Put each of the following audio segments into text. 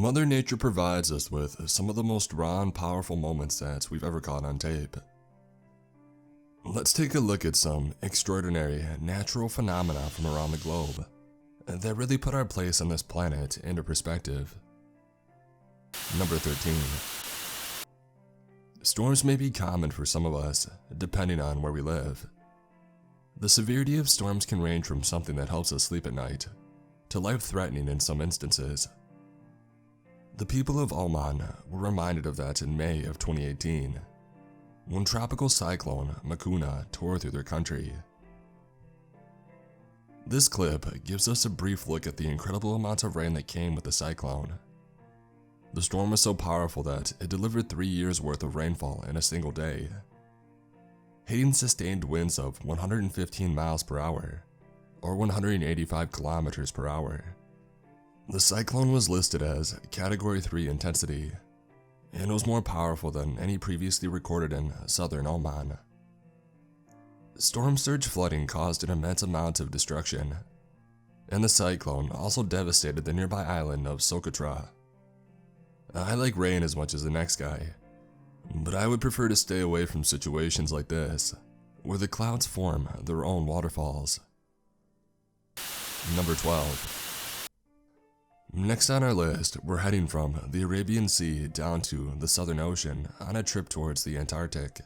Mother Nature provides us with some of the most raw and powerful moments that we've ever caught on tape. Let's take a look at some extraordinary natural phenomena from around the globe that really put our place on this planet into perspective. Number 13. Storms may be common for some of us, depending on where we live. The severity of storms can range from something that helps us sleep at night to life-threatening in some instances. The people of Oman were reminded of that in May of 2018, when tropical cyclone Makuna tore through their country. This clip gives us a brief look at the incredible amounts of rain that came with the cyclone. The storm was so powerful that it delivered 3 years' worth of rainfall in a single day, hitting sustained winds of 115 miles per hour, or 185 kilometers per hour. The cyclone was listed as Category 3 intensity, and was more powerful than any previously recorded in southern Oman. Storm surge flooding caused an immense amount of destruction, and the cyclone also devastated the nearby island of Socotra. I like rain as much as the next guy, but I would prefer to stay away from situations like this, where the clouds form their own waterfalls. Number 12. Next on our list, we're heading from the Arabian Sea down to the Southern Ocean on a trip towards the Antarctic.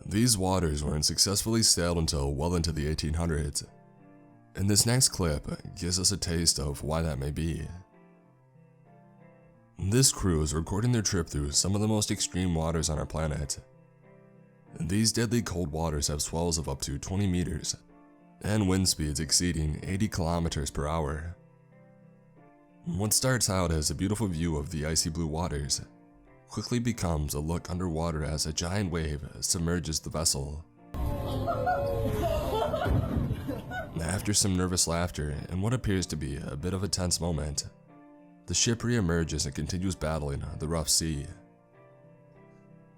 These waters weren't successfully sailed until well into the 1800s, and this next clip gives us a taste of why that may be. This crew is recording their trip through some of the most extreme waters on our planet. These deadly cold waters have swells of up to 20 meters, and wind speeds exceeding 80 kilometers per hour. What starts out as a beautiful view of the icy blue waters quickly becomes a look underwater as a giant wave submerges the vessel. After some nervous laughter and what appears to be a bit of a tense moment, the ship re-emerges and continues battling the rough sea.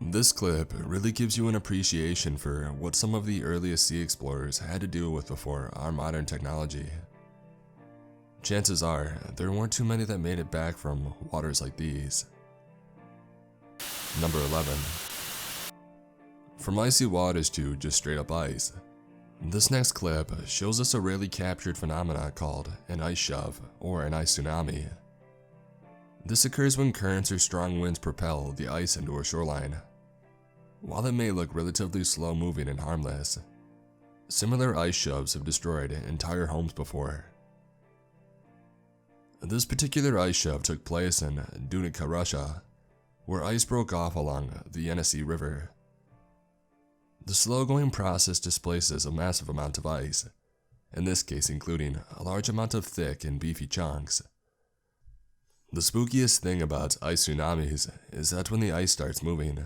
This clip really gives you an appreciation for what some of the earliest sea explorers had to deal with before our modern technology. Chances are, there weren't too many that made it back from waters like these. Number 11. From icy waters to just straight up ice, this next clip shows us a rarely captured phenomenon called an ice shove or an ice tsunami. This occurs when currents or strong winds propel the ice into a shoreline. While it may look relatively slow moving and harmless, similar ice shoves have destroyed entire homes before. This particular ice shove took place in Dunica, Russia, where ice broke off along the Yenisei River. The slow-going process displaces a massive amount of ice, in this case including a large amount of thick and beefy chunks. The spookiest thing about ice tsunamis is that when the ice starts moving,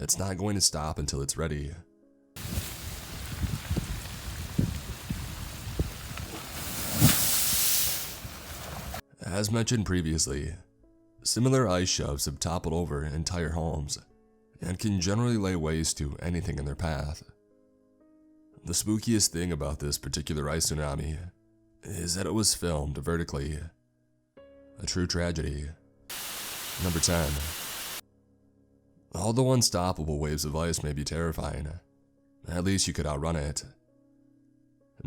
it's not going to stop until it's ready. As mentioned previously, similar ice shoves have toppled over entire homes and can generally lay waste to anything in their path. The spookiest thing about this particular ice tsunami is that it was filmed vertically. A true tragedy. Number 10. Although unstoppable waves of ice may be terrifying, at least you could outrun it.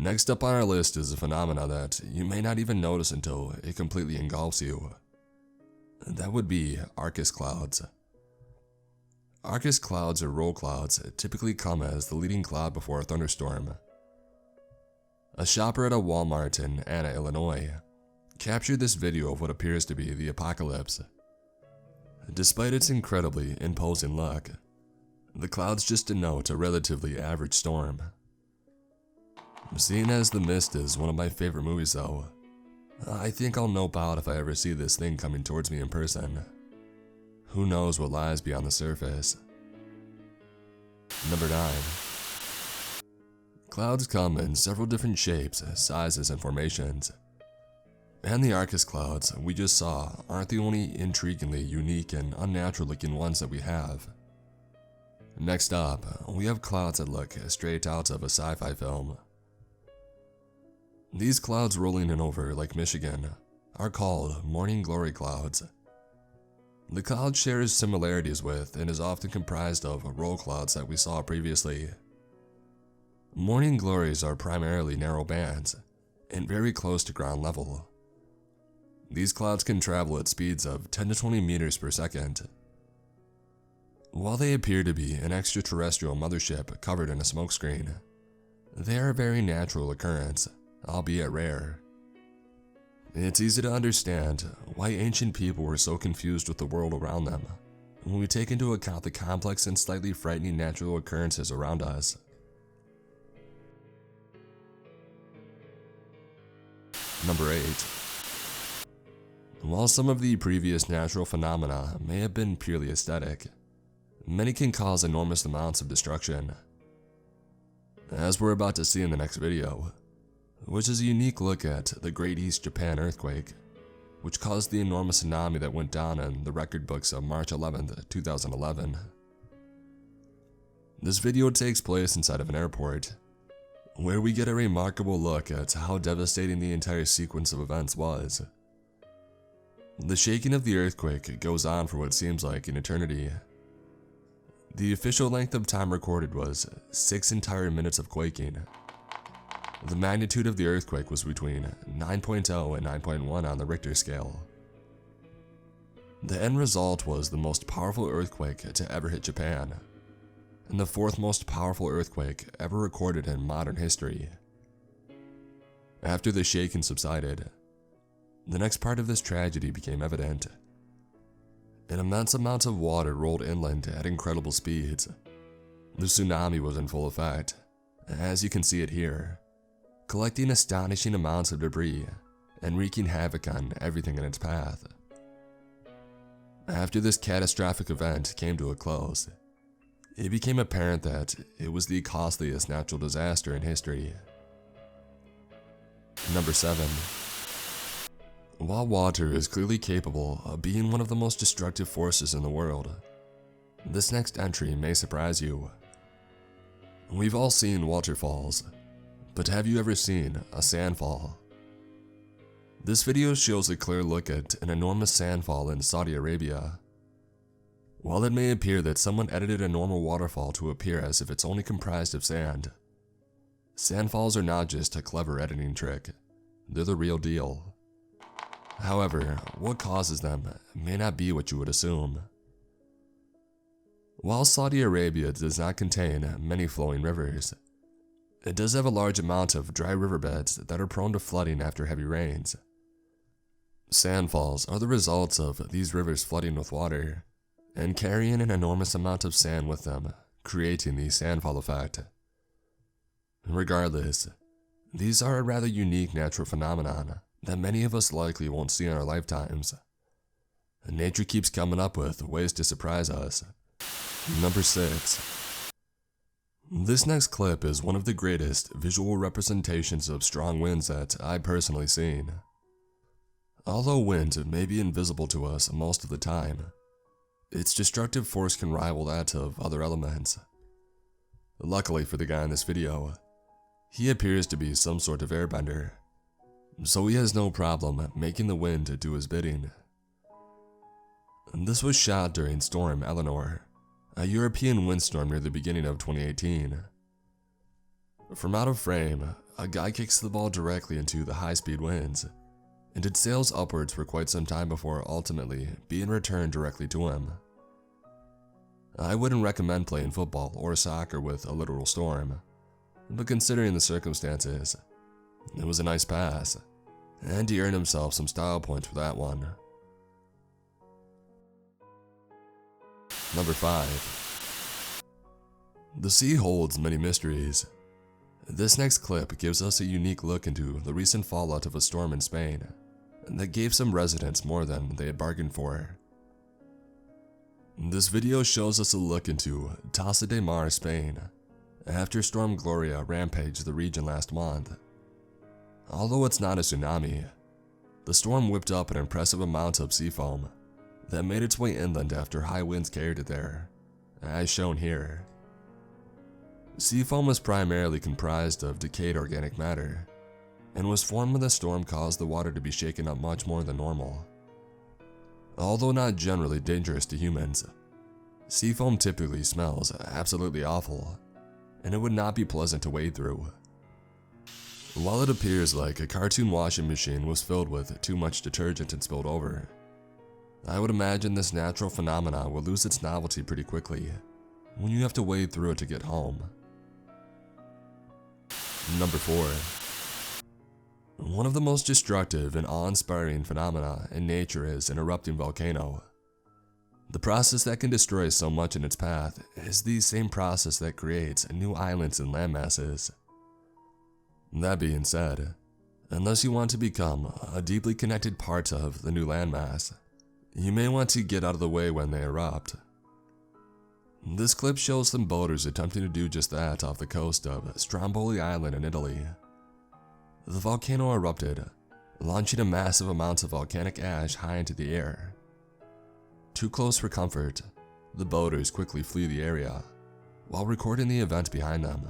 Next up on our list is a phenomena that you may not even notice until it completely engulfs you. That would be Arcus clouds. Arcus clouds or roll clouds typically come as the leading cloud before a thunderstorm. A shopper at a Walmart in Anna, Illinois, captured this video of what appears to be the apocalypse. Despite its incredibly imposing look, the clouds just denote a relatively average storm. Seeing as The Mist is one of my favorite movies though, I think I'll nope out if I ever see this thing coming towards me in person. Who knows what lies beyond the surface. Number 9. Clouds come in several different shapes, sizes, and formations. And the Arcus clouds we just saw aren't the only intriguingly unique and unnatural looking ones that we have. Next up, we have clouds that look straight out of a sci-fi film. These clouds rolling in over Lake Michigan are called morning glory clouds. The cloud shares similarities with and is often comprised of roll clouds that we saw previously. Morning glories are primarily narrow bands and very close to ground level. These clouds can travel at speeds of 10 to 20 meters per second. While they appear to be an extraterrestrial mothership covered in a smokescreen, they are a very natural occurrence, albeit rare. It's easy to understand why ancient people were so confused with the world around them when we take into account the complex and slightly frightening natural occurrences around us. Number 8. While some of the previous natural phenomena may have been purely aesthetic, many can cause enormous amounts of destruction. As we're about to see in the next video, which is a unique look at the Great East Japan earthquake, which caused the enormous tsunami that went down in the record books of March 11, 2011. This video takes place inside of an airport, where we get a remarkable look at how devastating the entire sequence of events was. The shaking of the earthquake goes on for what seems like an eternity. The official length of time recorded was 6 entire minutes of quaking. The magnitude of the earthquake was between 9.0 and 9.1 on the Richter scale. The end result was the most powerful earthquake to ever hit Japan, and the 4th most powerful earthquake ever recorded in modern history. After the shaking subsided, the next part of this tragedy became evident. An immense amount of water rolled inland at incredible speeds. The tsunami was in full effect, as you can see it here, collecting astonishing amounts of debris and wreaking havoc on everything in its path. After this catastrophic event came to a close, it became apparent that it was the costliest natural disaster in history. Number 7. While water is clearly capable of being one of the most destructive forces in the world, this next entry may surprise you. We've all seen waterfalls, but have you ever seen a sandfall? This video shows a clear look at an enormous sandfall in Saudi Arabia. While it may appear that someone edited a normal waterfall to appear as if it's only comprised of sand, sandfalls are not just a clever editing trick, they're the real deal. However, what causes them may not be what you would assume. While Saudi Arabia does not contain many flowing rivers, it does have a large amount of dry riverbeds that are prone to flooding after heavy rains. Sandfalls are the results of these rivers flooding with water and carrying an enormous amount of sand with them, creating the sandfall effect. Regardless, these are a rather unique natural phenomenon that many of us likely won't see in our lifetimes. Nature keeps coming up with ways to surprise us. Number 6. This next clip is one of the greatest visual representations of strong winds that I've personally seen. Although wind may be invisible to us most of the time, its destructive force can rival that of other elements. Luckily for the guy in this video, he appears to be some sort of airbender, so he has no problem making the wind do his bidding. This was shot during Storm Eleanor, a European windstorm near the beginning of 2018. From out of frame, a guy kicks the ball directly into the high-speed winds, and it sails upwards for quite some time before ultimately being returned directly to him. I wouldn't recommend playing football or soccer with a literal storm, but considering the circumstances, it was a nice pass, and he earned himself some style points for that one. Number 5. The sea holds many mysteries. This next clip gives us a unique look into the recent fallout of a storm in Spain that gave some residents more than they had bargained for. This video shows us a look into Tossa de Mar, Spain, after Storm Gloria rampaged the region last month. Although it's not a tsunami, the storm whipped up an impressive amount of sea foam that made its way inland after high winds carried it there, as shown here. Sea foam is primarily comprised of decayed organic matter, and was formed when the storm caused the water to be shaken up much more than normal. Although not generally dangerous to humans, seafoam typically smells absolutely awful, and it would not be pleasant to wade through. While it appears like a cartoon washing machine was filled with too much detergent and spilled over, I would imagine this natural phenomena will lose its novelty pretty quickly when you have to wade through it to get home. Number 4. One of the most destructive and awe-inspiring phenomena in nature is an erupting volcano. The process that can destroy so much in its path is the same process that creates new islands and landmasses. That being said, unless you want to become a deeply connected part of the new landmass, you may want to get out of the way when they erupt. This clip shows some boaters attempting to do just that off the coast of Stromboli Island in Italy. The volcano erupted, launching a massive amount of volcanic ash high into the air. Too close for comfort, the boaters quickly flee the area while recording the event behind them.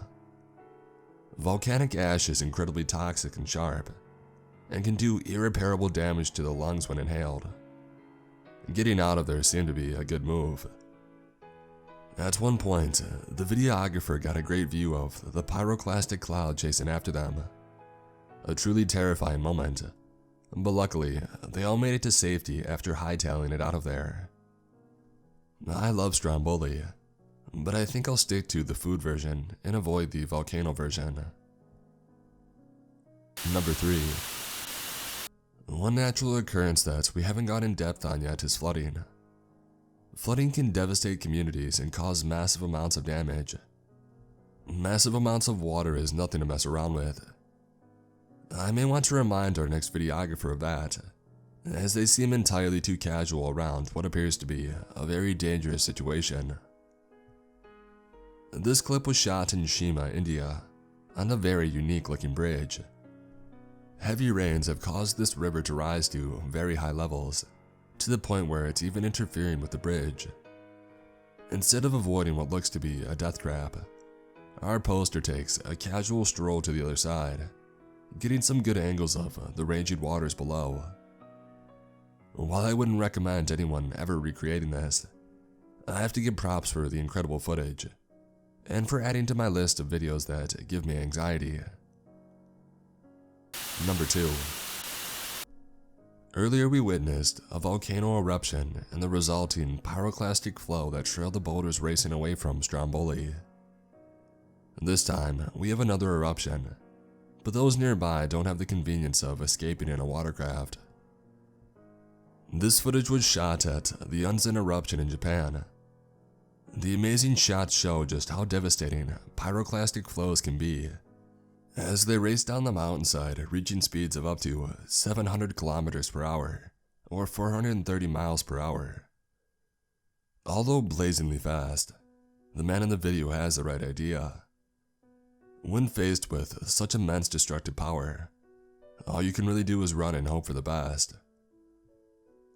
Volcanic ash is incredibly toxic and sharp, and can do irreparable damage to the lungs when inhaled. Getting out of there seemed to be a good move. At one point, the videographer got a great view of the pyroclastic cloud chasing after them. A truly terrifying moment, but luckily, they all made it to safety after hightailing it out of there. I love Stromboli, but I think I'll stick to the food version and avoid the volcano version. Number 3. One natural occurrence that we haven't got in depth on yet is flooding. Flooding can devastate communities and cause massive amounts of damage. Massive amounts of water is nothing to mess around with. I may want to remind our next videographer of that, as they seem entirely too casual around what appears to be a very dangerous situation. This clip was shot in Shima, India, on a very unique looking bridge. Heavy rains have caused this river to rise to very high levels, to the point where it's even interfering with the bridge. Instead of avoiding what looks to be a death trap, our poster takes a casual stroll to the other side, getting some good angles of the raging waters below. While I wouldn't recommend anyone ever recreating this, I have to give props for the incredible footage, and for adding to my list of videos that give me anxiety. Number 2. Earlier we witnessed a volcano eruption and the resulting pyroclastic flow that trailed the boulders racing away from Stromboli. This time, we have another eruption, but those nearby don't have the convenience of escaping in a watercraft. This footage was shot at the Untitled eruption in Japan. The amazing shots show just how devastating pyroclastic flows can be, as they race down the mountainside, reaching speeds of up to 700 kilometers per hour, or 430 miles per hour. Although blazingly fast, the man in the video has the right idea. When faced with such immense destructive power, all you can really do is run and hope for the best.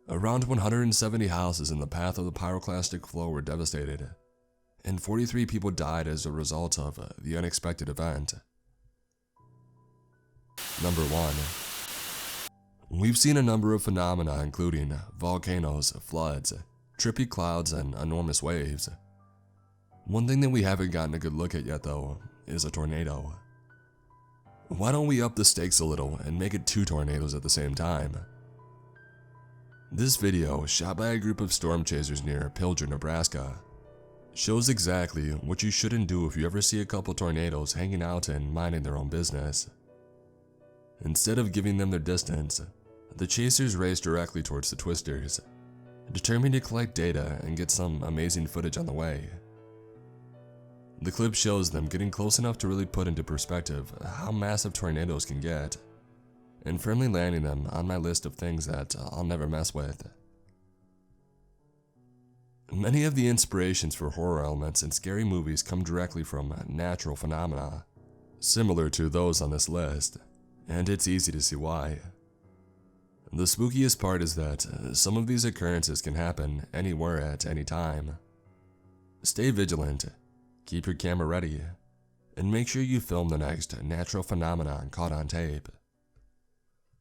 Around 170 houses in the path of the pyroclastic flow were devastated, and 43 people died as a result of the unexpected event. Number 1. We've seen a number of phenomena including volcanoes, floods, trippy clouds, and enormous waves. One thing that we haven't gotten a good look at yet though is a tornado. Why don't we up the stakes a little and make it 2 tornadoes at the same time? This video, shot by a group of storm chasers near Pilger, Nebraska, shows exactly what you shouldn't do if you ever see a couple tornadoes hanging out and minding their own business. Instead of giving them their distance, the chasers race directly towards the twisters, determined to collect data and get some amazing footage on the way. The clip shows them getting close enough to really put into perspective how massive tornadoes can get, and firmly landing them on my list of things that I'll never mess with. Many of the inspirations for horror elements in scary movies come directly from natural phenomena, similar to those on this list, and it's easy to see why. The spookiest part is that some of these occurrences can happen anywhere at any time. Stay vigilant, keep your camera ready, and make sure you film the next natural phenomenon caught on tape.